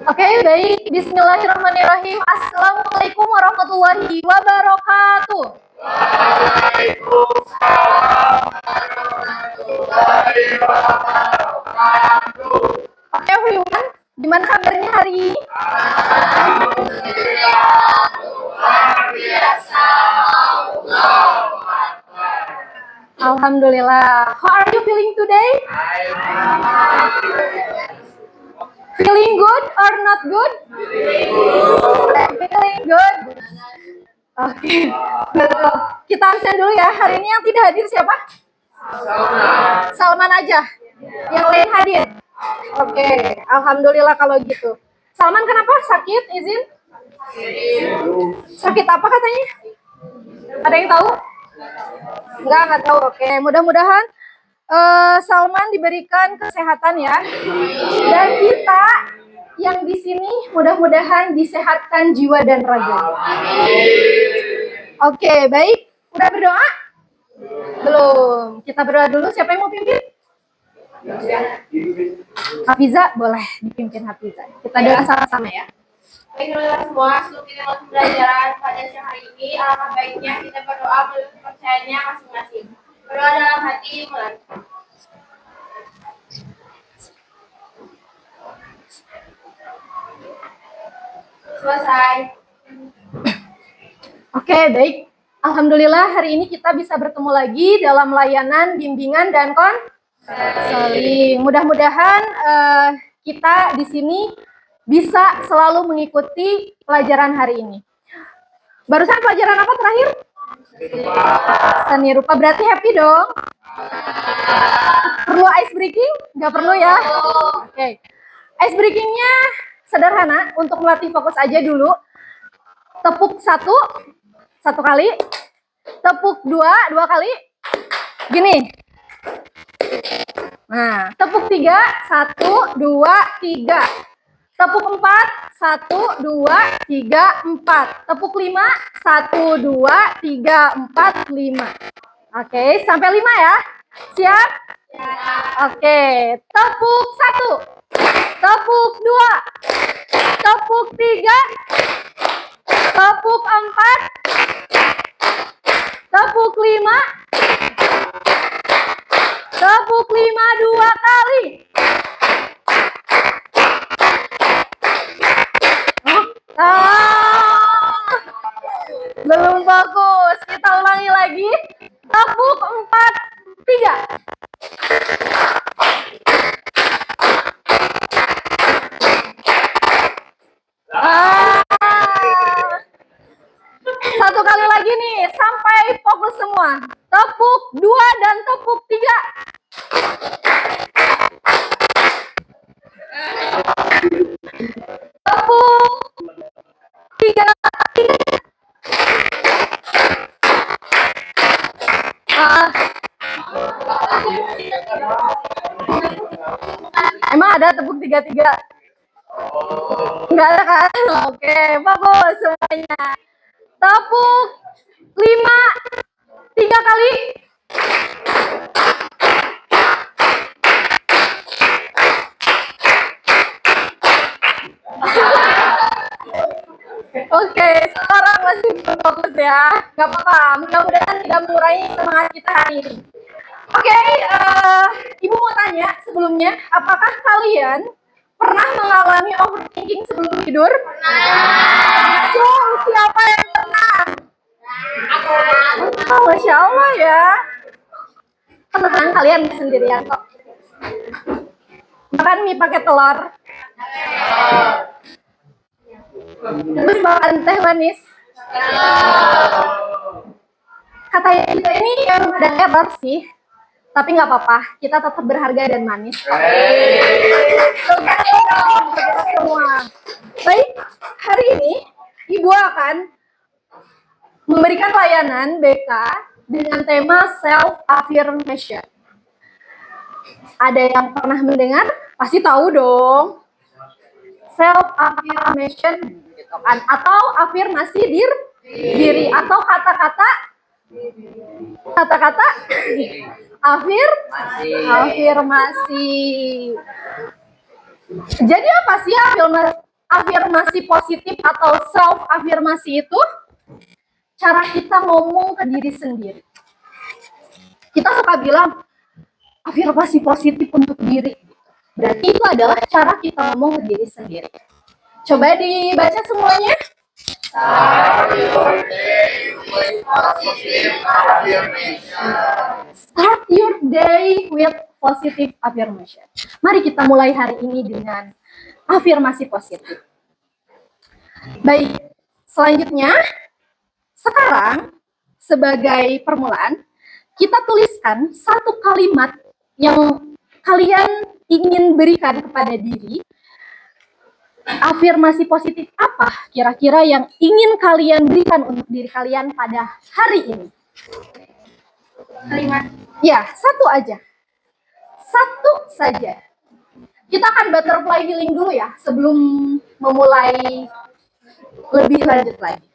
Oke, baik. Bismillahirrahmanirrahim. Assalamualaikum warahmatullahi wabarakatuh. Waalaikumsalam warahmatullahi wabarakatuh. Oke, everyone. Gimana kabarnya hari ini? Alhamdulillah, luar biasa. Alhamdulillah. How are you feeling today? Feeling good or not good? Feeling good. Oke. Kita absen dulu ya. Hari ini yang tidak hadir siapa? Salman aja. Yang lain hadir. Oke. Alhamdulillah kalau gitu. Salman kenapa? Sakit? Izin? Sakit apa katanya? Ada yang tahu? Enggak tahu. Oke. Mudah-mudahan Salman diberikan kesehatan ya, dan kita yang di sini mudah-mudahan disehatkan jiwa dan raga. Oke, baik. Udah berdoa? Belum. Kita berdoa dulu. Siapa yang mau pimpin? Hafiza, boleh dipimpin Hafiza. Kita doa sama-sama ya. Baiklah semua, sebelum kita masuk pelajaran pada siang hari ini, alangkah baiknya kita berdoa menurut kepercayaannya masing-masing. Berdoa dalam hati mulai. Selesai. Oke, baik. Alhamdulillah hari ini kita bisa bertemu lagi dalam layanan bimbingan dan konseling. Mudah-mudahan kita di sini bisa selalu mengikuti pelajaran hari ini. Barusan pelajaran apa terakhir? Seni rupa, berarti happy dong. Perlu ice breaking? Nggak perlu ya? Oke. Ice breakingnya sederhana, untuk melatih fokus aja dulu. Tepuk satu kali. Tepuk dua kali. Gini. Nah, tepuk 3, 1, 2, 3. Tepuk 4, 1, 2, 3, 4. Tepuk 5, 1, 2, 3, 4, 5. Oke, sampai 5 ya. Siap? Ya. Oke, tepuk 1. Tepuk 2. Tepuk 3. Tepuk 4. Tepuk 5. Tepuk 5 2 kali. Belum fokus. Kita ulangi lagi. Tepuk 4, 3. Satu kali lagi nih, sampai fokus semua. Tepuk 2 dan tepuk 3. Tepuk 3. Emang ada tepuk 3-3? Enggak ada kan? Oke, bagus semuanya. Tepuk 5, 3 kali. Oke, sekarang masih fokus ya. Gak apa-apa, mudah-mudahan tidak mengurangi semangat kita hari ini. Oke, Ibu mau tanya sebelumnya, apakah kalian pernah mengalami overthinking sebelum tidur? Pernah. Siapa yang pernah? Oh, Masya Allah ya. Tenang, kalian sendirian kok. Makan mie pakai telur. Terus makan teh manis. Kata kita ini yang udah lebar sih. Tapi nggak apa-apa, kita tetap berharga dan manis. Semua. Baik, hari ini Ibu akan memberikan layanan BK dengan tema self-affirmation. Ada yang pernah mendengar? Pasti tahu dong. Self-affirmation gitu kan. Atau afirmasi diri. Atau kata-kata afirmasi. Jadi apa sih afirmasi positif atau self afirmasi itu? Cara kita ngomong ke diri sendiri. Kita suka bilang afirmasi positif untuk diri. Berarti itu adalah cara kita ngomong ke diri sendiri. Coba dibaca semuanya. Start your day with positive affirmation. Start your day with positive affirmation. Mari kita mulai hari ini dengan afirmasi positif. Baik, selanjutnya, sekarang sebagai permulaan, kita tuliskan satu kalimat yang kalian ingin berikan kepada diri. Afirmasi positif apa kira-kira yang ingin kalian berikan untuk diri kalian pada hari ini? Kalimat. Ya, satu aja. Satu saja. Kita akan butterfly healing dulu ya, sebelum memulai lebih lanjut lagi.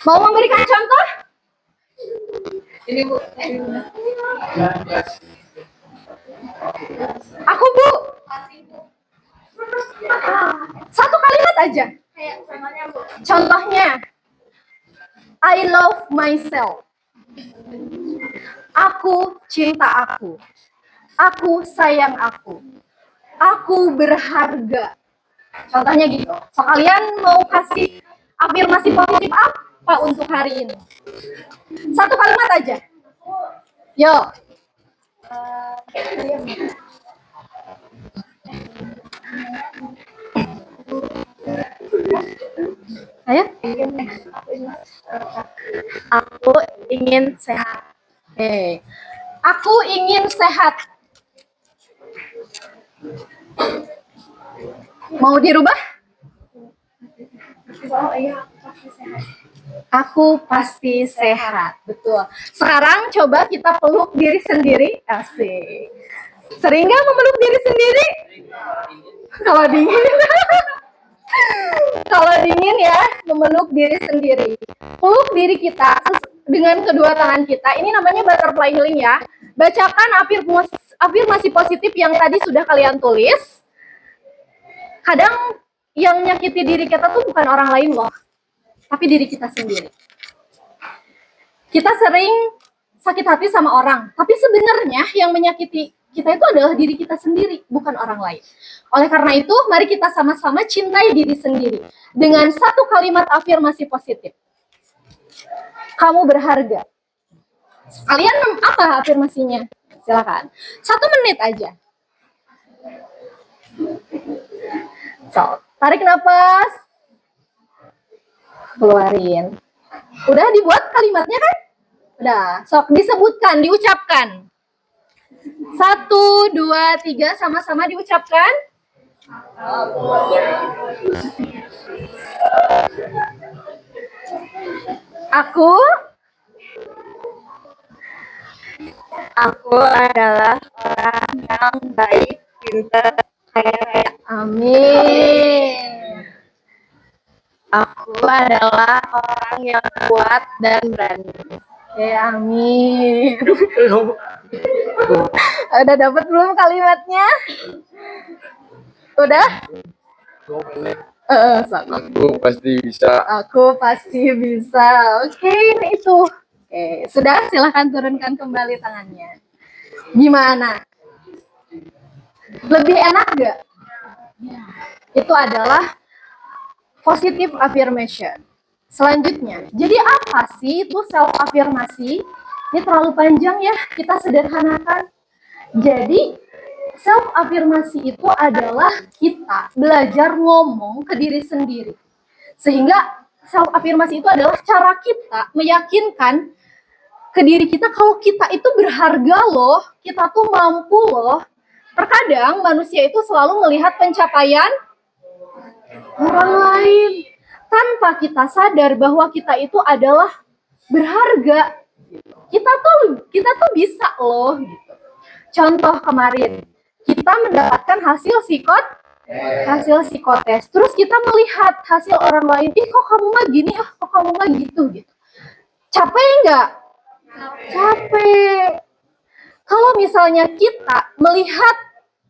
Mau memberikan contoh? Ini Bu. Aku Bu. Satu kalimat aja. Kayak contohnya Bu. Contohnya, I love myself. Aku cinta aku. Aku sayang aku. Aku berharga. Contohnya gitu. So, kalian mau kasih afirmasi positif apa untuk hari ini? Satu kalimat aja. Yo. Ayo. Aku ingin sehat. Aku ingin sehat. Mau dirubah? Aku pasti sehat. Betul. Sekarang coba kita peluk diri sendiri. Asik. Sering nggak memeluk diri sendiri? Kalau dingin. Kalau dingin ya, memeluk diri sendiri. Peluk diri kita dengan kedua tangan kita. Ini namanya butterfly healing ya. Bacakan afirmasi positif yang tadi sudah kalian tulis. Kadang yang nyakiti diri kita tuh bukan orang lain loh, tapi diri kita sendiri. Kita sering sakit hati sama orang, tapi sebenarnya yang menyakiti kita itu adalah diri kita sendiri, bukan orang lain. Oleh karena itu, mari kita sama-sama cintai diri sendiri dengan satu kalimat afirmasi positif. Kamu berharga. Kalian apa afirmasinya? Silakan. 1 menit aja. So, tarik napas. Keluarin. Udah dibuat kalimatnya kan? Udah. Sok disebutkan, diucapkan. 1, 2, 3 sama-sama diucapkan. Aku adalah orang yang baik, pintar, kaya. Amin. Aku adalah orang yang kuat dan berani. Amin. Udah dapat belum kalimatnya? Udah? Aku pasti bisa. Aku pasti bisa. Oke, itu. Oke, sudah, silahkan turunkan kembali tangannya. Gimana? Lebih enak gak? Itu adalah positive affirmation. Selanjutnya, jadi apa sih itu self afirmasi? Ini terlalu panjang ya, kita sederhanakan. Jadi, self afirmasi itu adalah kita belajar ngomong ke diri sendiri. Sehingga self afirmasi itu adalah cara kita meyakinkan ke diri kita kalau kita itu berharga loh, kita tuh mampu loh. Terkadang manusia itu selalu melihat pencapaian orang lain tanpa kita sadar bahwa kita itu adalah berharga. Kita tuh bisa loh gitu. Contoh kemarin kita mendapatkan hasil psikotes. Terus kita melihat hasil orang lain, kok kamu mah gini, kok kamu mah gitu. Capek nggak? Capek. Kalau misalnya kita melihat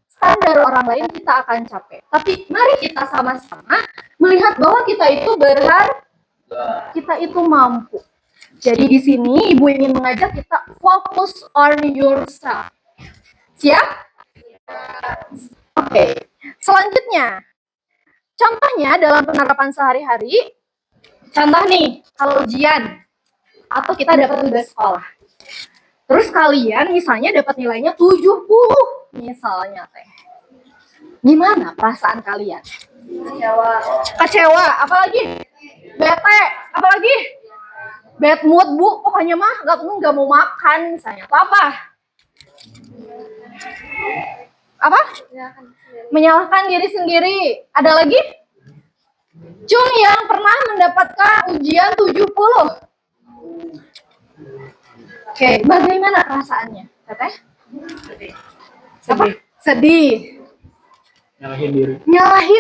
standar orang lain, kita akan capek. Tapi mari kita sama-sama melihat bahwa kita itu kita itu mampu. Jadi di sini Ibu ingin mengajak kita fokus on yourself. Siap? Oke. Selanjutnya, contohnya dalam penerapan sehari-hari, contoh nih, kalau ujian atau kita dapat tugas sekolah. Terus kalian misalnya dapat nilainya 70 misalnya teh. Gimana perasaan kalian? Kecewa, apalagi? Bete, apalagi? Bad mood, Bu. Pokoknya mah nggak mau makan misalnya. Apa? Apa? Menyalahkan diri sendiri. Ada lagi? Cung yang pernah mendapatkan ujian 70. Oke, bagaimana perasaannya? Teteh? Sedih. Nyalahin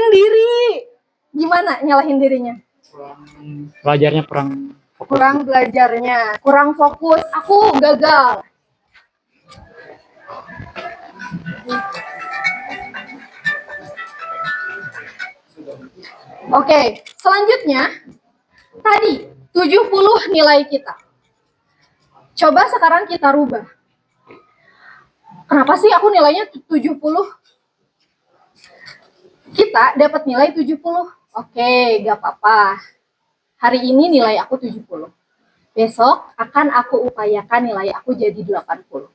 diri. Gimana nyalahin dirinya? Belajarnya kurang fokus. Kurang belajarnya, kurang fokus. Aku gagal. Oke, selanjutnya tadi 70 nilai kita. Coba sekarang kita rubah. Kenapa sih aku nilainya 70? Kita dapat nilai 70. Oke, gak apa-apa. Hari ini nilai aku 70. Besok akan aku upayakan nilai aku jadi 80.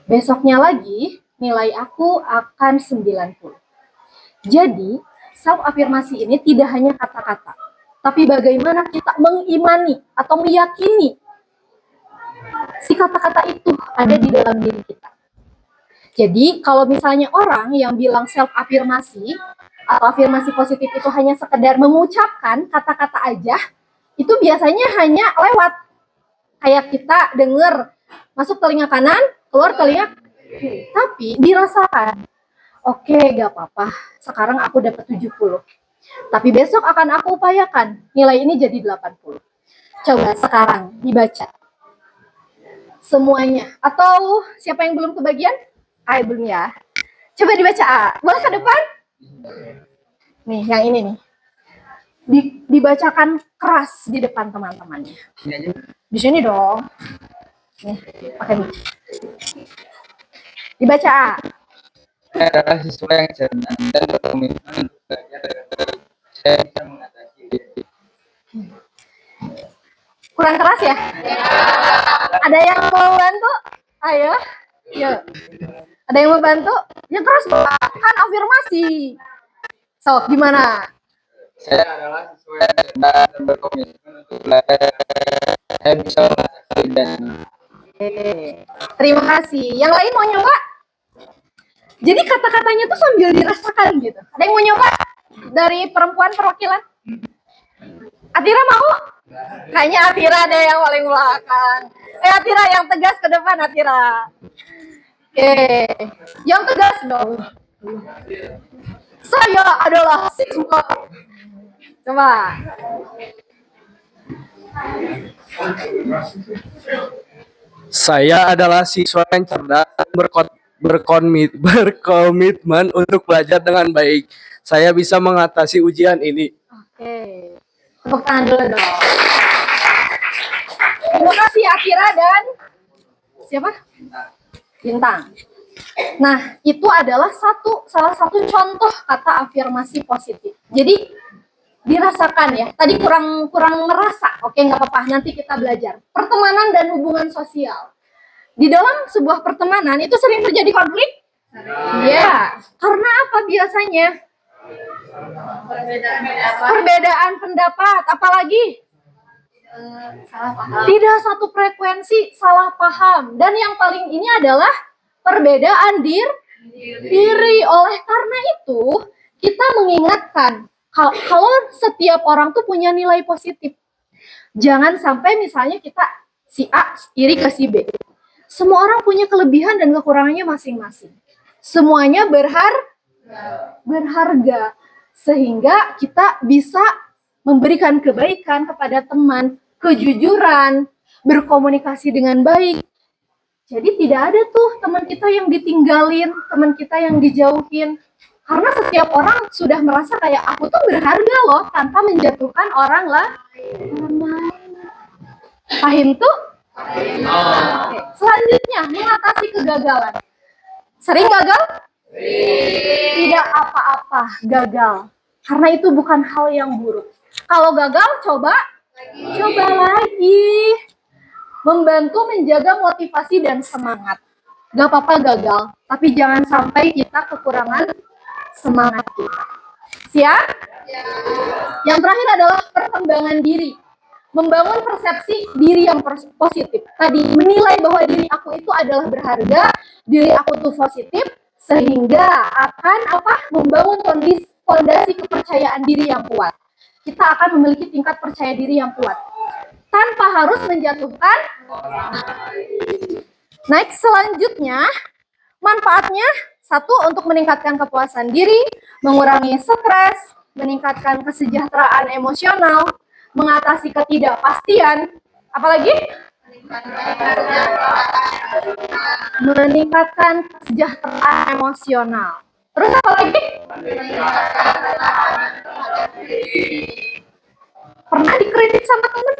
Besoknya lagi nilai aku akan 90. Jadi, self-afirmasi ini tidak hanya kata-kata, tapi bagaimana kita mengimani atau meyakini si kata-kata itu ada di dalam diri kita. Jadi, kalau misalnya orang yang bilang self-afirmasi atau afirmasi positif itu hanya sekedar mengucapkan kata-kata aja, itu biasanya hanya lewat. Kayak kita dengar masuk telinga kanan, keluar telinga kiri. Tapi dirasakan. Oke, gak apa-apa. Sekarang aku dapat 70. Tapi besok akan aku upayakan nilai ini jadi 80. Coba sekarang dibaca. Semuanya. Atau siapa yang belum kebagian? Belum ya. Coba dibaca A. Boleh ke depan? Nih, yang ini nih. Dibacakan keras di depan teman-temannya. Di sini dong. Nih, pakai ini. Dibaca A. Saya adalah siswa yang cerdas dan berkomitmen belajar. Saya bisa mengatasi. Kurang keras ya? Ada yang mau bantu? Ayo. Yuk. Ada yang mau bantu? Yang keras kan afirmasi. So, gimana? Saya adalah siswa yang cerdas dan berkomitmen untuk belajar. Saya bisa mengatasi dan Terima kasih. Yang lain mau nyoba? Jadi kata-katanya tuh sambil dirasakan gitu. Ada yang mau nyoba? Dari perempuan perwakilan? Atira mau? Kayaknya Atira deh yang paling belakang. Atira yang tegas ke depan, Atira. Oke, yang tegas dong. Saya adalah siswa. Coba. Saya adalah siswa yang cerdas dan berkomitmen untuk belajar dengan baik. Saya bisa mengatasi ujian ini. Oke, tepuk tangan dulu dong. Terima kasih Akira dan siapa? Bintang. Nah, itu adalah salah satu contoh kata afirmasi positif. Jadi dirasakan ya. Tadi kurang ngerasa. Oke, nggak apa-apa. Nanti kita belajar. Pertemanan dan hubungan sosial. Di dalam sebuah pertemanan itu sering terjadi konflik? Iya. Karena apa biasanya? Perbedaan pendapat. Apalagi? Tidak satu frekuensi, salah paham. Dan yang paling ini adalah perbedaan diri. Oleh karena itu, kita mengingatkan kalau setiap orang tuh punya nilai positif. Jangan sampai misalnya kita si A iri ke si B. Semua orang punya kelebihan dan kekurangannya masing-masing. Semuanya berharga. Sehingga kita bisa memberikan kebaikan kepada teman, kejujuran, berkomunikasi dengan baik. Jadi tidak ada tuh teman kita yang ditinggalin, teman kita yang dijauhin. Karena setiap orang sudah merasa kayak aku tuh berharga loh tanpa menjatuhkan orang lain. Paham tuh? Oke. Selanjutnya, mengatasi kegagalan. Sering gagal? Tidak apa-apa gagal. Karena itu bukan hal yang buruk. Kalau gagal, coba lagi. Membantu menjaga motivasi dan semangat. Gak apa-apa gagal, tapi jangan sampai kita kekurangan semangat kita. Siap? Yang terakhir adalah perkembangan diri. Membangun persepsi diri yang positif. Tadi, menilai bahwa diri aku itu adalah berharga, diri aku tuh positif, sehingga akan membangun fondasi kepercayaan diri yang kuat. Kita akan memiliki tingkat percaya diri yang kuat tanpa harus menjatuhkan. Next, selanjutnya, manfaatnya satu, untuk meningkatkan kepuasan diri, mengurangi stres, meningkatkan kesejahteraan emosional, mengatasi ketidakpastian, apalagi meningkatkan kesejahteraan emosional. Terus apa lagi? Pernah dikritik sama temen?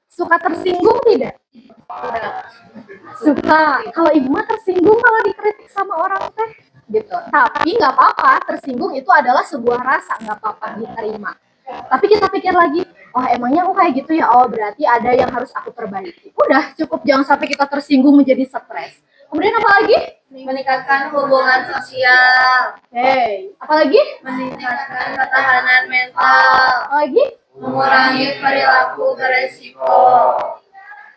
Suka tersinggung tidak? Suka. Kalau ibu mah tersinggung kalau dikritik sama orang teh, gitu. Tapi nggak apa-apa, tersinggung itu adalah sebuah rasa, nggak apa-apa diterima. Tapi kita pikir lagi, oh emangnya aku kayak gitu ya? Oh berarti ada yang harus aku perbaiki. Udah cukup, jangan sampai kita tersinggung menjadi stres. Kemudian apa lagi? Meningkatkan hubungan sosial. Apalagi? Meningkatkan ketahanan mental. Apalagi? Mengurangi perilaku beresiko.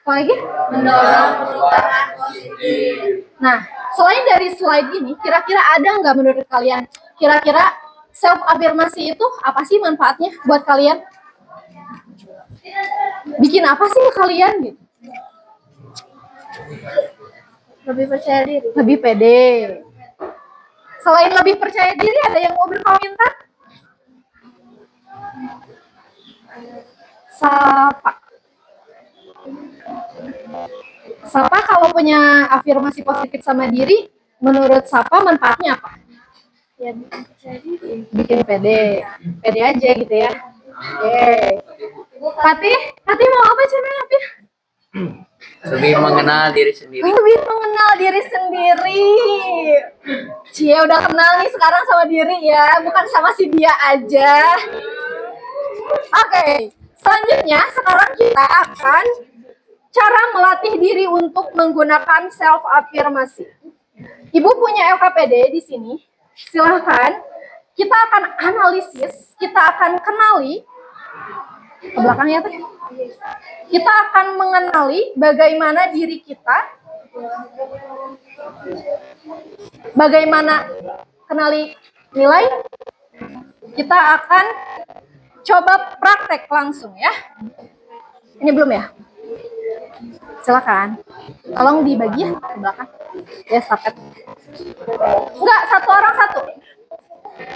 Apalagi? Mendorong perubahan positif. Nah, selain dari slide ini, kira-kira ada nggak menurut kalian? Kira-kira self afirmasi itu apa sih manfaatnya buat kalian? Bikin apa sih kalian gitu? Lebih percaya diri. Lebih pede. Selain lebih percaya diri, ada yang mau berkomentar? Sapa kalau punya afirmasi positif sama diri, menurut Sapa manfaatnya apa? Ya, bikin percaya diri. Bikin pede aja gitu ya. Fatih mau apa channel Fatih? Lebih mengenal diri sendiri. Lebih mengenal diri sendiri. Cie udah kenal nih sekarang sama diri ya, bukan sama si dia aja. Oke, selanjutnya sekarang kita akan cara melatih diri untuk menggunakan self afirmasi. Ibu punya LKPD di sini. Silahkan, kita akan analisis, kita akan kenali ke belakangnya tuh. Kita akan mengenali bagaimana diri kita, bagaimana kenali nilai. Kita akan coba praktek langsung ya. Ini belum ya? Silakan. Tolong dibagi ya ke belakang. Ya, stafet. Enggak, satu orang satu.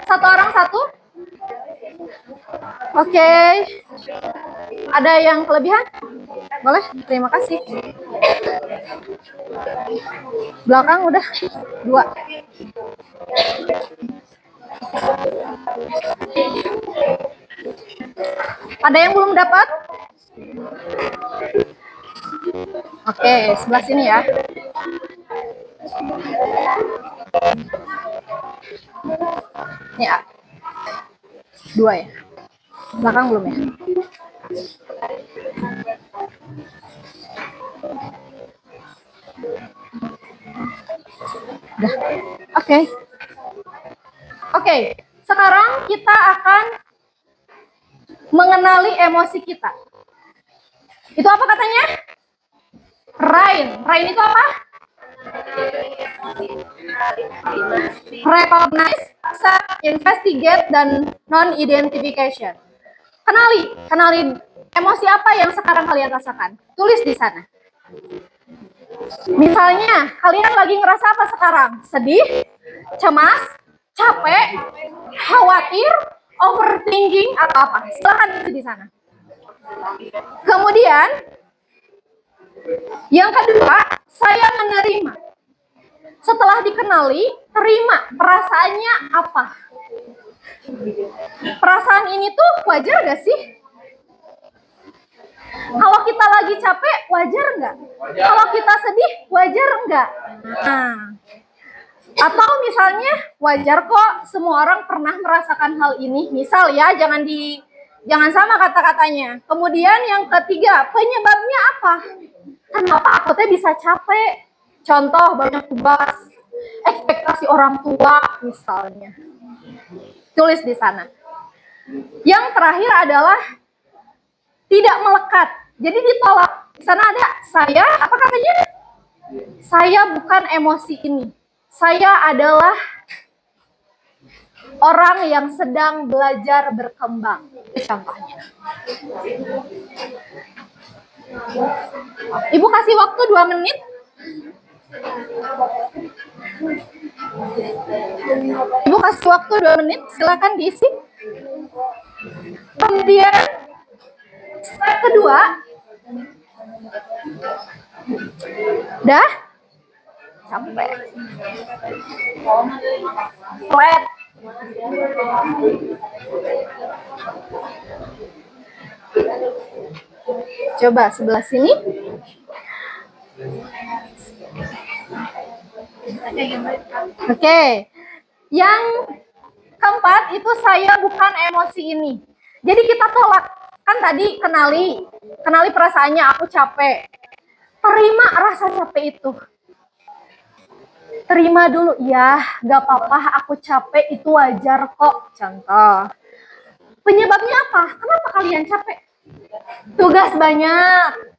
Satu orang satu. Oke. Ada yang kelebihan? Boleh? Terima kasih. Belakang udah 2. Ada yang belum dapat? Oke, sebelah sini ya. Ini A. 2 ya. Belakang belum ya? Udah. Oke. Oke, sekarang kita akan mengenali emosi kita. Itu apa katanya? Rain itu apa? Recognize, accept, investigate, dan non-identification. Kenali emosi apa yang sekarang kalian rasakan. Tulis di sana. Misalnya, kalian lagi ngerasa apa sekarang? Sedih, cemas, capek, khawatir, overthinking, atau apa? Silahkan tulis di sana. Kemudian, Yang kedua, saya menerima. Setelah dikenali, terima. Perasaannya apa? Perasaan ini tuh wajar gak sih? Kalau kita lagi capek, wajar nggak? Kalau kita sedih, wajar nggak? Nah, atau misalnya wajar kok, semua orang pernah merasakan hal ini. Misal ya, jangan sama kata-katanya. Kemudian yang ketiga, penyebabnya apa? Kenapa aku teh bisa capek? Contoh, banyak tugas, ekspektasi orang tua misalnya. Tulis di sana. Yang terakhir adalah tidak melekat. Jadi ditolak. Di sana ada saya, apa katanya? Saya bukan emosi ini. Saya adalah orang yang sedang belajar berkembang. Itu contohnya. Ibu kasih waktu 2 menit. Ibu kasih waktu 2 menit. Silakan diisi. Kemudian step kedua. Dah? Sampai. Flat. Coba sebelah sini. Oke. Yang keempat itu saya bukan emosi ini. Jadi kita tolak. Kan tadi kenali perasaannya aku capek. Terima rasa capek itu. Terima dulu, ya gak apa-apa aku capek, itu wajar kok. Contoh. Penyebabnya apa? Kenapa kalian capek? Tugas banyak.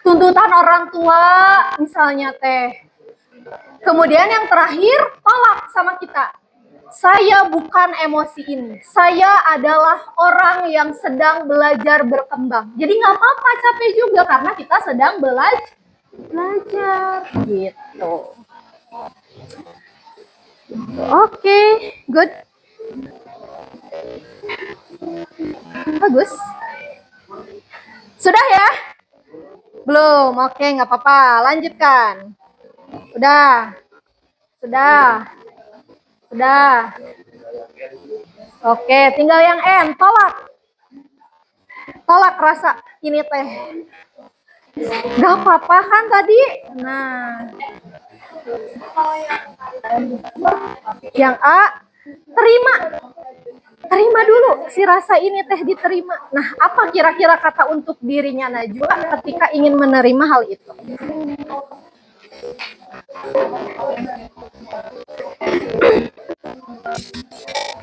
Tuntutan orang tua misalnya teh. Kemudian yang terakhir, tolak sama kita. Saya bukan emosi ini. Saya adalah orang yang sedang belajar berkembang. Jadi nggak apa-apa capek juga karena kita sedang belajar gitu. Oke, good. Bagus. Sudah ya? Belum. Oke, nggak apa-apa. Lanjutkan. Sudah. Oke, tinggal yang N, tolak. Tolak rasa ini teh. Gak apa-apa kan tadi? Nah. Yang A, terima. Terima dulu si rasa ini teh diterima. Nah, apa kira-kira kata untuk dirinya Najwa ketika ingin menerima hal itu?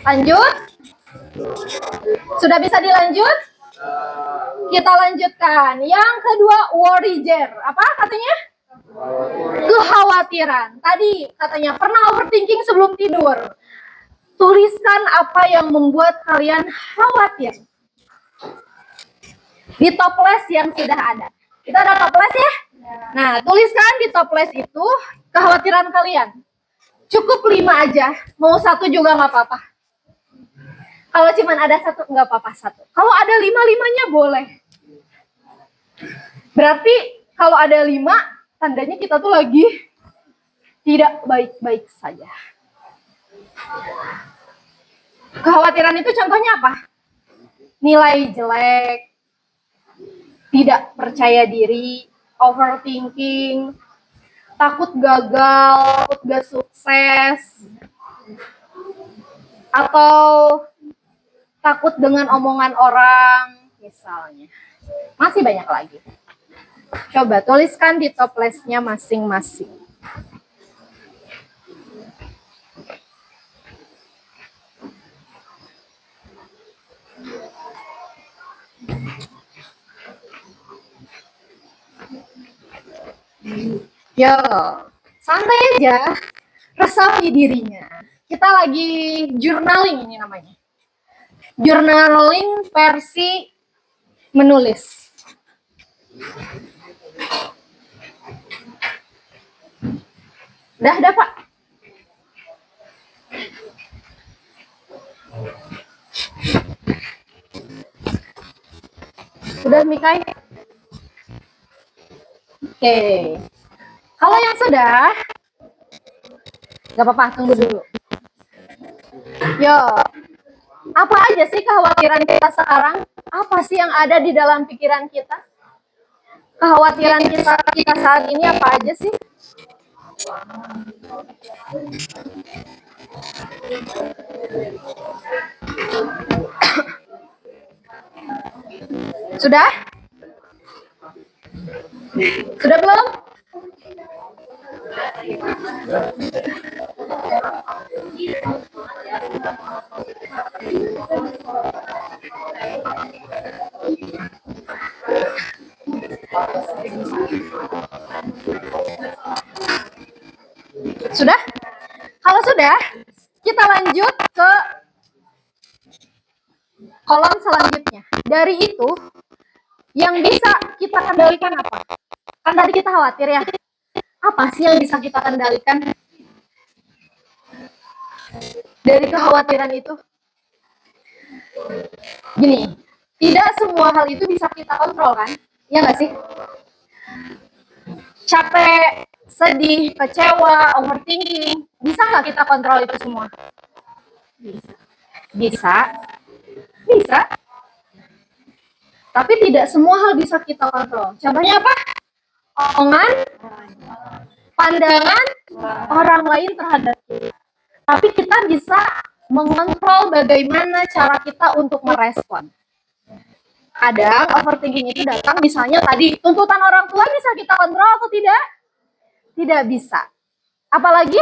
Lanjut? Sudah bisa dilanjut? Kita lanjutkan. Yang kedua, worrier. Apa katanya? Kekhawatiran. Tadi katanya pernah overthinking sebelum tidur. Tuliskan apa yang membuat kalian khawatir. Di toples yang sudah ada. Kita ada toples ya? Nah, tuliskan di toples itu kekhawatiran kalian. Cukup 5 aja. Mau 1 juga nggak apa-apa. Kalau cuma ada 1, nggak apa-apa 1. Kalau ada 5-5-nya boleh. Berarti kalau ada 5, tandanya kita tuh lagi tidak baik-baik saja. Kekhawatiran itu contohnya apa? Nilai jelek, tidak percaya diri, overthinking, takut gagal, takut gak sukses, atau takut dengan omongan orang, misalnya. Masih banyak lagi. Coba tuliskan di toplesnya masing-masing. Yo, santai aja, resapi dirinya. Kita lagi journaling ini namanya. Journaling versi menulis. Dah Pak. Udah Mikai. Oke. Kalau yang sudah, nggak apa-apa, tunggu dulu. Yo, apa aja sih kekhawatiran kita sekarang? Apa sih yang ada di dalam pikiran kita? Kekhawatiran kita saat ini apa aja sih? Sudah? Sudah belum? Sudah? Kalau sudah, kita lanjut ke kolom selanjutnya. Dari itu, yang bisa kita kendalikan apa? Kan tadi kita khawatir ya. Apa sih yang bisa kita kendalikan dari kekhawatiran itu? Gini, tidak semua hal itu bisa kita kontrol kan? Ya nggak sih? Capek, sedih, kecewa, overthinking, bisa nggak kita kontrol itu semua? Bisa. Bisa. Tapi tidak semua hal bisa kita kontrol. Contohnya apa? Omongan, pandangan orang lain terhadap kita. Tapi kita bisa mengontrol bagaimana cara kita untuk merespon. Kadang overthinking itu datang misalnya tadi tuntutan orang tua bisa kita kontrol atau tidak? Tidak bisa. Apalagi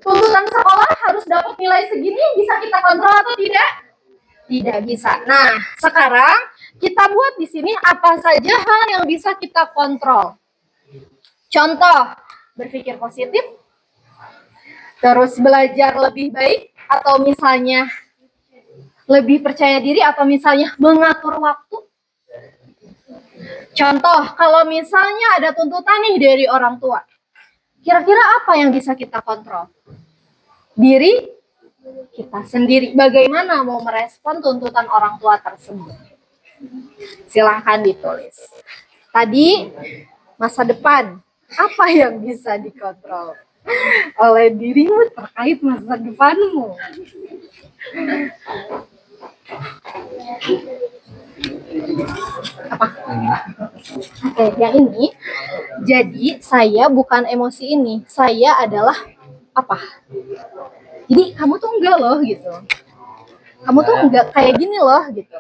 tuntutan sekolah harus dapat nilai segini bisa kita kontrol atau tidak? Tidak bisa. Nah, sekarang kita buat di sini apa saja hal yang bisa kita kontrol. Contoh, berpikir positif, terus belajar lebih baik, atau misalnya lebih percaya diri, atau misalnya mengatur waktu. Contoh, kalau misalnya ada tuntutan nih dari orang tua, kira-kira apa yang bisa kita kontrol? Diri kita sendiri. Bagaimana mau merespon tuntutan orang tua tersebut? Silahkan ditulis. Tadi, masa depan, apa yang bisa dikontrol oleh dirimu terkait masa depanmu? Apa? Oke, yang ini. Jadi saya bukan emosi ini. Saya adalah apa? Jadi kamu tuh enggak loh gitu. Kamu tuh enggak kayak gini loh gitu.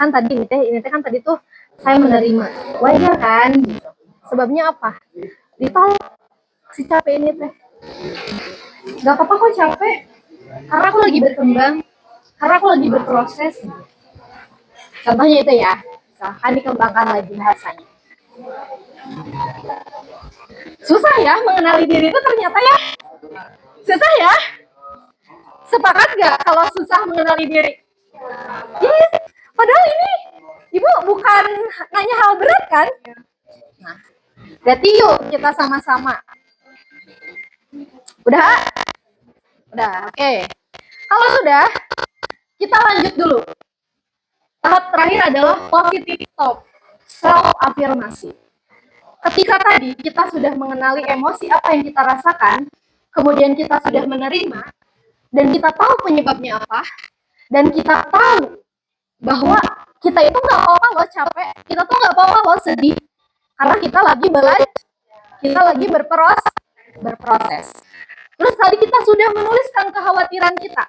Kan tadi ini teh kan tadi tuh saya menerima. Wajar kan gitu. Sebabnya apa? Ditolak si capek ini teh. Gak apa-apa kok capek. Karena aku lagi berkembang. Karena aku lagi berproses. Contohnya itu ya. Silahkan dikembangkan lagi bahasanya. Susah ya mengenali diri itu ternyata ya. Susah ya. Sepakat gak kalau susah mengenali diri? Iya. Padahal ini Ibu bukan nanya hal berat kan? Nah, berarti yuk kita sama-sama. Udah? Udah, oke. Kalau sudah, kita lanjut dulu. Tahap terakhir adalah positive talk, self-afirmasi. Ketika tadi kita sudah mengenali emosi apa yang kita rasakan, kemudian kita sudah menerima, dan kita tahu penyebabnya apa, dan kita tahu bahwa kita itu nggak apa-apa loh capek, kita tuh nggak apa-apa loh sedih, karena kita lagi belajar, kita lagi berproses. Terus tadi kita sudah menuliskan kekhawatiran kita,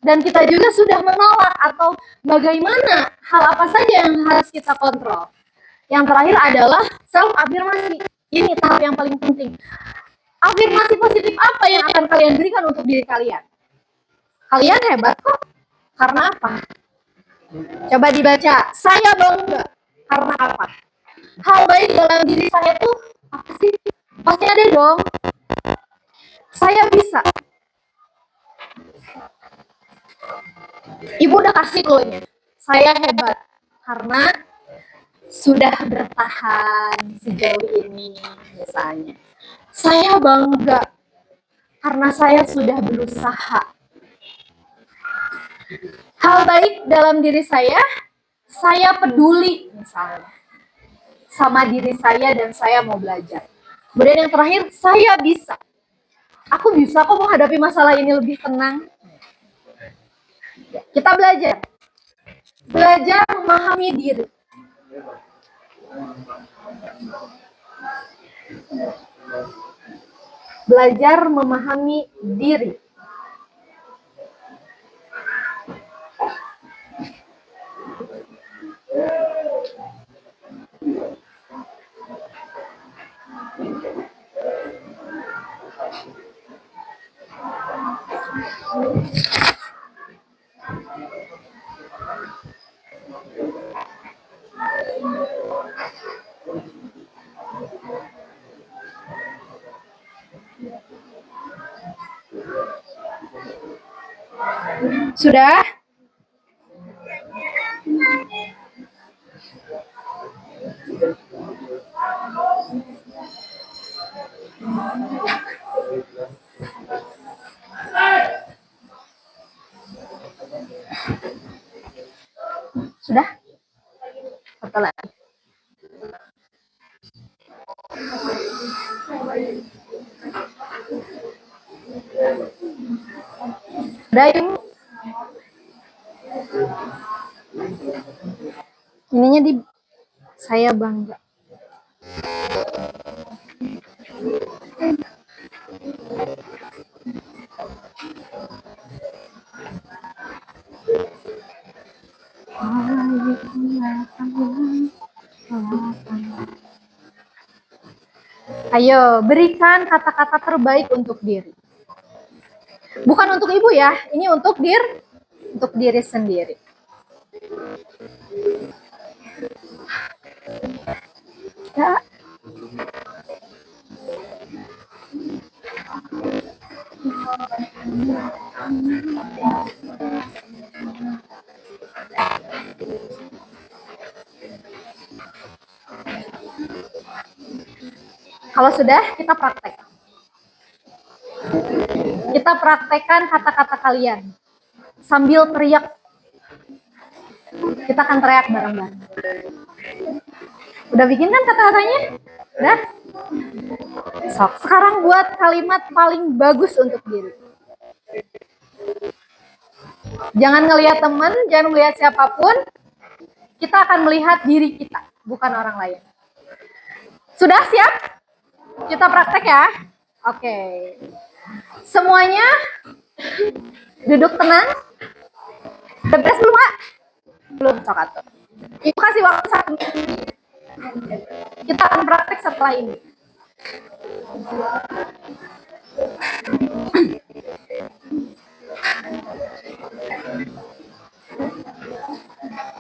dan kita juga sudah menolak atau bagaimana hal apa saja yang harus kita kontrol. Yang terakhir adalah self-afirmasi. Ini tahap yang paling penting. Afirmasi positif apa yang akan kalian berikan untuk diri kalian? Kalian hebat kok. Karena apa? Coba dibaca. Saya bangga. Karena apa? Hal baik dalam diri saya tuh apa sih? Pasti ada dong. Saya bisa. Ibu udah kasih clue-nya. Saya hebat. Karena sudah bertahan sejauh ini misalnya. Saya bangga karena saya sudah berusaha. Hal baik dalam diri saya peduli misalnya. sama diri saya dan saya mau belajar. Kemudian yang terakhir, saya bisa. Aku bisa kok menghadapi masalah ini lebih tenang. Kita belajar. Belajar memahami diri. Belajar memahami diri. Sudah? Sudah? Apa lagi? Udah yuk. Ininya di saya bangga. Ayo, berikan kata-kata terbaik untuk diri. Bukan untuk ibu ya, ini untuk diri sendiri. Ya. Kalau sudah, kita praktek. Kita praktekkan kata-kata kalian sambil teriak. Kita akan teriak bareng-bareng. Udah bikin kan kata-katanya? Udah? Sok, sekarang buat kalimat paling bagus untuk diri. Jangan ngelihat teman, jangan melihat siapapun. Kita akan melihat diri kita, bukan orang lain. Sudah siap? Kita praktek ya. Oke. Semuanya duduk tenang. Udah beres belum, Kak? Belum, sok atuh. Ibu kasih waktu 1 menit. Kita akan praktek setelah ini.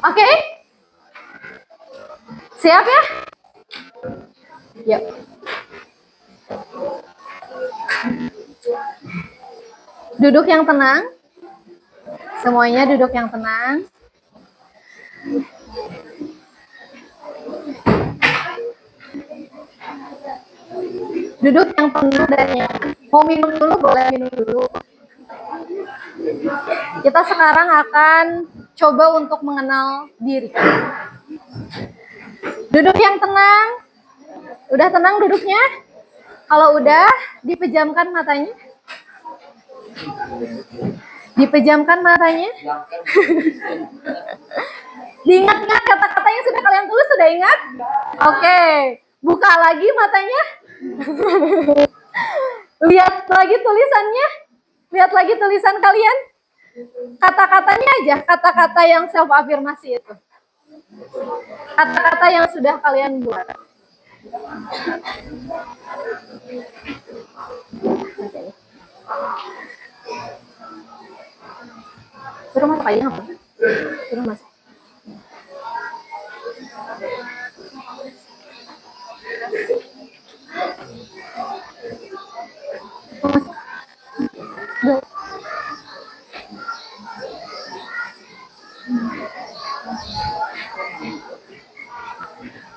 Oke? Siap ya? Yuk. Duduk yang tenang. Semuanya duduk yang tenang. Duduk yang tenang dan nyaman. Mau minum dulu, boleh minum dulu. Kita sekarang akan coba untuk mengenal diri. Duduk yang tenang. Udah tenang duduknya? Kalau udah, dipejamkan matanya. Dipejamkan matanya. Diingat-ingat kata-kata yang sudah kalian tulis, sudah ingat? Oke. Buka lagi matanya. Lihat lagi tulisannya. Lihat lagi tulisan kalian. Kata-katanya aja, kata-kata yang self afirmasi itu. Kata-kata yang sudah kalian buat. Suruh masuk aja apa? Suruh masuk.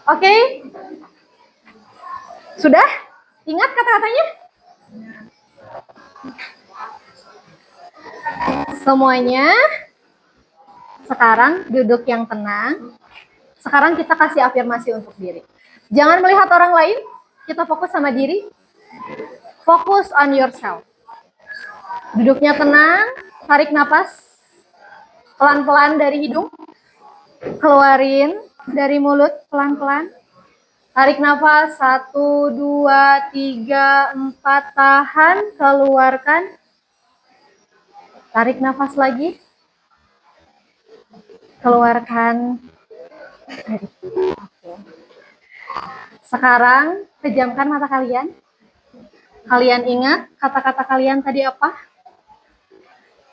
Oke. Sudah? Ingat kata-katanya? Semuanya sekarang duduk yang tenang. Sekarang kita kasih afirmasi untuk diri. Jangan melihat orang lain, kita fokus sama diri. Fokus on yourself. Duduknya tenang, tarik napas pelan-pelan dari hidung, keluarin dari mulut pelan-pelan. Tarik nafas 1, 2, 3, 4, tahan, keluarkan. Tarik nafas lagi. Keluarkan. Oke. Sekarang pejamkan mata kalian. Kalian ingat kata-kata kalian tadi apa?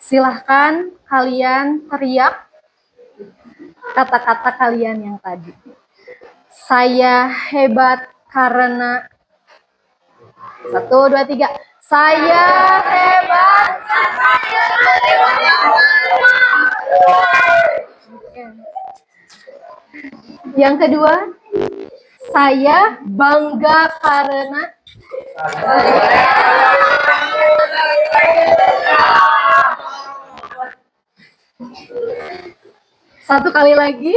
Silahkan kalian teriak kata-kata kalian yang tadi. Saya hebat karena 1, 2, 3. Saya hebat. Yang kedua, saya bangga karena satu kali lagi,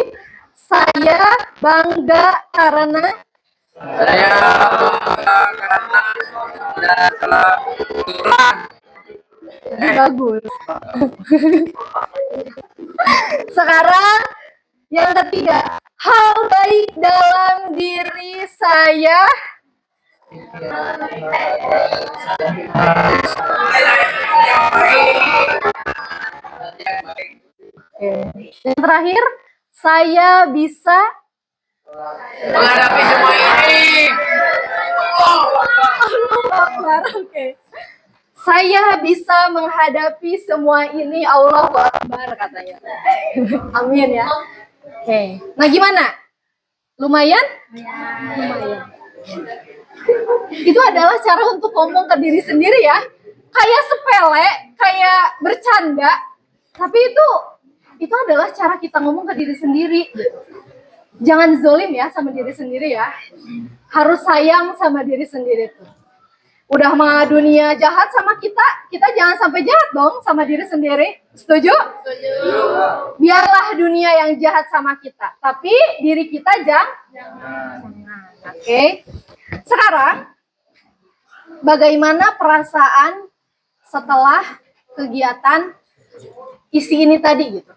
saya bangga karena Saya karena tidak telah pulang. bagus. Sekarang yang ketiga, hal baik dalam diri saya. Oke. Yang terakhir, saya bisa Menghadapi semua ini. Oke. Saya bisa menghadapi semua ini, Allahu Akbar katanya. Amin ya. Oke. Nah, gimana? Lumayan? Lumayan. Itu adalah cara untuk ngomong ke diri sendiri ya. Kayak sepele, kayak bercanda, tapi itu adalah cara kita ngomong ke diri sendiri. Jangan zolim ya sama diri sendiri ya. Harus sayang sama diri sendiri tuh. Udah mah dunia jahat sama kita, kita jangan sampai jahat dong sama diri sendiri. Setuju? Setuju. Biarlah dunia yang jahat sama kita, tapi diri kita jangan. Oke. Sekarang, bagaimana perasaan setelah kegiatan isi ini tadi gitu?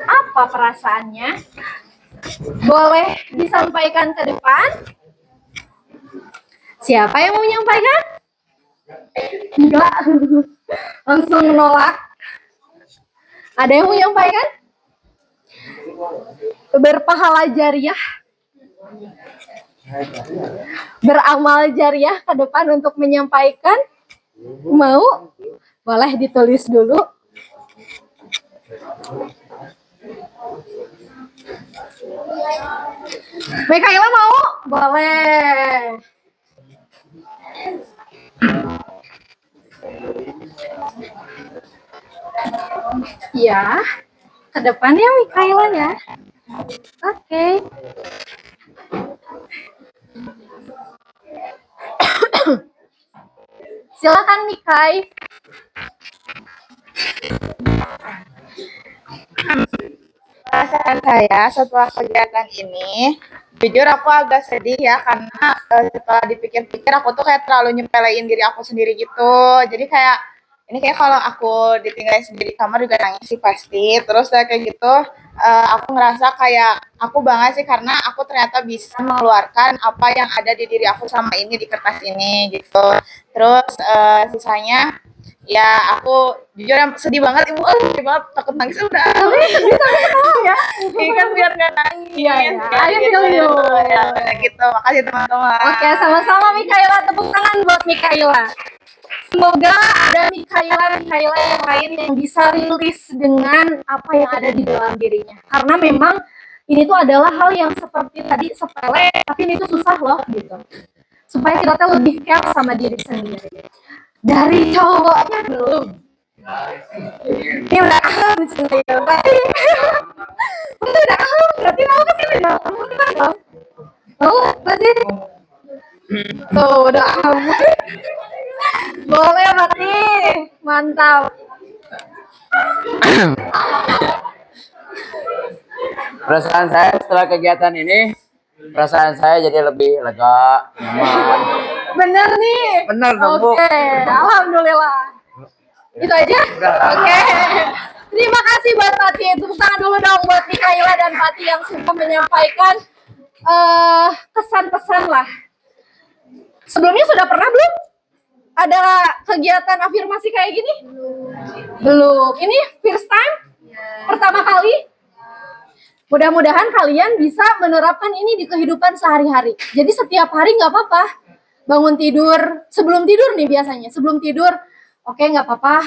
Apa perasaannya? Boleh disampaikan ke depan? Siapa yang mau menyampaikan? Enggak. Langsung menolak. Ada yang mau menyampaikan? Berpahala jariah. Beramal jariah ke depan untuk menyampaikan. Mau? Boleh ditulis dulu. Mikaela mau? Boleh. Ya, ke depan ya Mikaela ya. Oke. Silakan Mikai. Perasaan saya setelah kegiatan ini, jujur aku agak sedih ya karena setelah dipikir-pikir aku tuh kayak terlalu nyepelein diri aku sendiri gitu. Jadi kayak ini kayak kalau aku ditinggalin sendiri di kamar juga nangis sih pasti. Terus kayak gitu, aku ngerasa kayak aku bangga sih karena aku ternyata bisa mengeluarkan apa yang ada di diri aku selama ini di kertas ini gitu. Terus sisanya ya aku jujur sedih banget ibu, sedih banget takut nangis udah. Ya. Ini kan biar nggak nangis. Iya, ya. Kayak Ayo gitu, feel you. ya, kayak gitu. Makasih teman-teman. Oke, sama-sama Mikaela. Tepuk tangan buat Mikaela. Semoga ada Mikaela yang lain yang bisa rilis dengan apa yang ada di dalam dirinya. Karena memang ini tuh adalah hal yang seperti tadi sepele, tapi ini tuh susah loh gitu. Supaya kita tuh lebih care sama diri sendiri. Dari cowoknya belum. Ini udah berarti udah berarti mau kesini dong. Oh, berarti tuh udah boleh berarti mantap. Perasaan saya setelah kegiatan ini perasaan saya jadi lebih lega, nyaman. Bener nih. Benar dong, Bu. Oke, alhamdulillah. Itu aja? Oke. Terima kasih buat Pati. Tepuk tangan dulu dong buat Mikaela dan Pati yang sudah menyampaikan kesan-pesan lah. Sebelumnya sudah pernah belum ada kegiatan afirmasi kayak gini? Belum. Ini first time? Pertama kali? Mudah-mudahan kalian bisa menerapkan ini di kehidupan sehari-hari. Jadi setiap hari nggak apa-apa. Bangun tidur, sebelum tidur nih biasanya. Sebelum tidur, oke nggak apa-apa.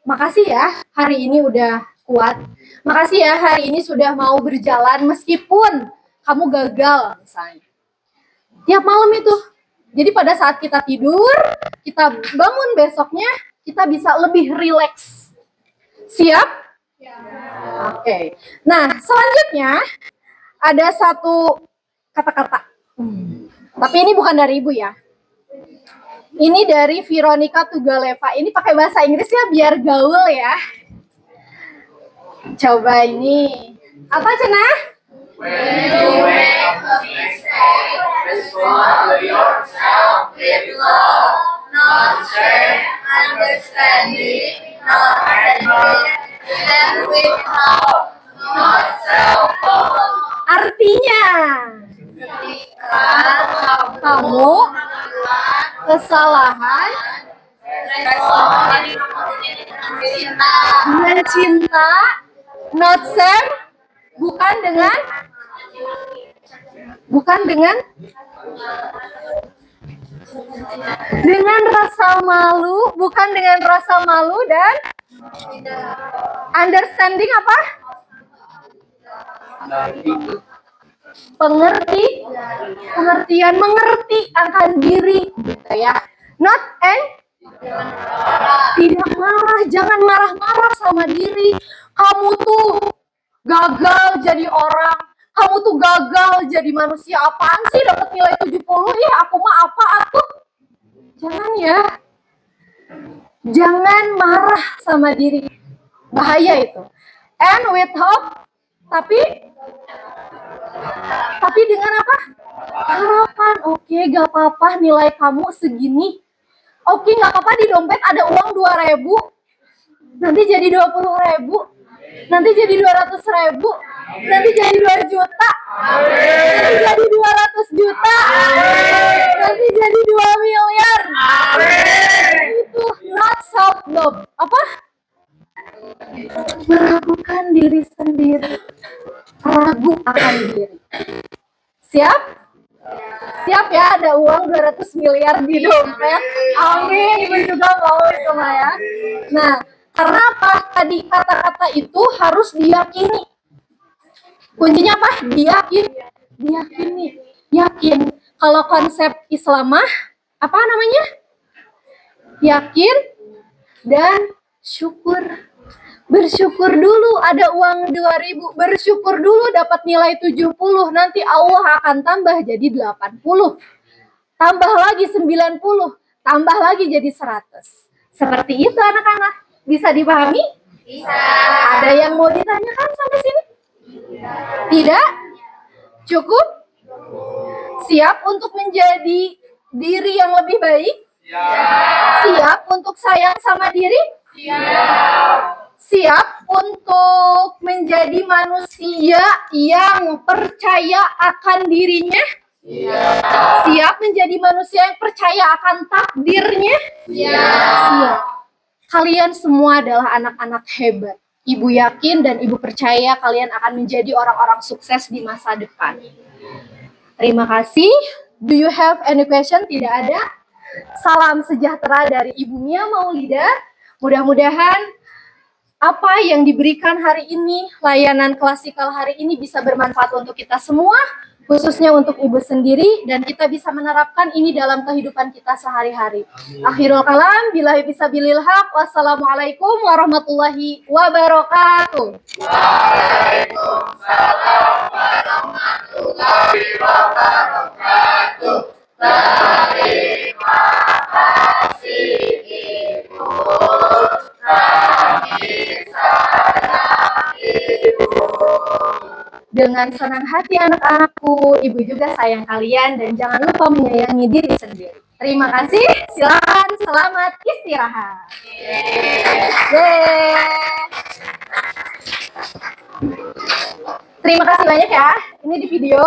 Makasih ya hari ini udah kuat. Makasih ya hari ini sudah mau berjalan meskipun kamu gagal misalnya. Tiap malam itu. Jadi pada saat kita tidur, kita bangun besoknya, kita bisa lebih rileks. Siap? Oke. Nah, selanjutnya ada satu kata-kata. Tapi ini bukan dari Ibu ya. Ini dari Veronica Tugaleva. Ini pakai bahasa Inggris ya biar gaul ya. Coba ini. Apa Cenah? When you make a mistake, respond to yourself with love, not shame, understanding, not anger, and with help, not self-love. Artinya, Ketika kamu kesalahan respon dengan cinta, dengan cinta, not shame, bukan dengan rasa malu, bukan dengan rasa malu dan understanding apa? Pengertian, mengerti akan diri, gitu ya. Not and tidak marah, jangan marah-marah sama diri. Kamu tuh gagal jadi orang, kamu tuh gagal jadi manusia. Apaan sih dapat nilai 70? Ya aku mah apa atuh? Jangan ya. Jangan marah sama diri. Bahaya itu. And with hope, tapi dengan apa? Harapan. Oke, gak apa-apa nilai kamu segini. Oke, gak apa-apa di dompet ada uang 2.000. Nanti jadi 20.000. Nanti jadi 200.000. Nanti jadi 2 juta. Nanti jadi 200 juta. Nanti jadi 2 miliar. Itu not self-love. Apa? Meragukan diri sendiri. Ragu akan diri. Siap? Siap ya, ada uang 200 miliar di dompet. Amin, Ibu juga mau itu mah ya. Nah, karena apa? Tadi kata-kata itu harus diyakini. Kuncinya apa? Diyakini. Yakin. Kalau konsep Islam mah, apa namanya? Yakin dan syukur. Bersyukur dulu ada uang 2.000, bersyukur dulu dapat nilai 70, nanti Allah akan tambah jadi 80. Tambah lagi 90, tambah lagi jadi 100. Seperti itu anak-anak. Bisa dipahami? bisa. Ada yang mau ditanyakan sampai sini? Tidak? Cukup? Siap untuk menjadi diri yang lebih baik? Siap untuk sayang sama diri? Siap untuk menjadi manusia yang percaya akan dirinya? Siap menjadi manusia yang percaya akan takdirnya? Siap. Kalian semua adalah anak-anak hebat. Ibu yakin dan Ibu percaya kalian akan menjadi orang-orang sukses di masa depan. Terima kasih. Do you have any question? Tidak ada. Salam sejahtera dari Ibu Mia Maulida. Mudah-mudahan apa yang diberikan hari ini, layanan klasikal hari ini bisa bermanfaat untuk kita semua, khususnya untuk Ibu sendiri, dan kita bisa menerapkan ini dalam kehidupan kita sehari-hari. Akhirul kalam, billahi fisabilil haq, wassalamualaikum warahmatullahi wabarakatuh. Waalaikumsalam warahmatullahi wabarakatuh. Terima kasih Ibu. Kami sayang Ibu. dengan senang hati anak-anakku, ibu juga sayang kalian dan jangan lupa menyayangi diri sendiri. Terima kasih, silakan selamat istirahat. Yeay. Terima kasih banyak ya, ini di video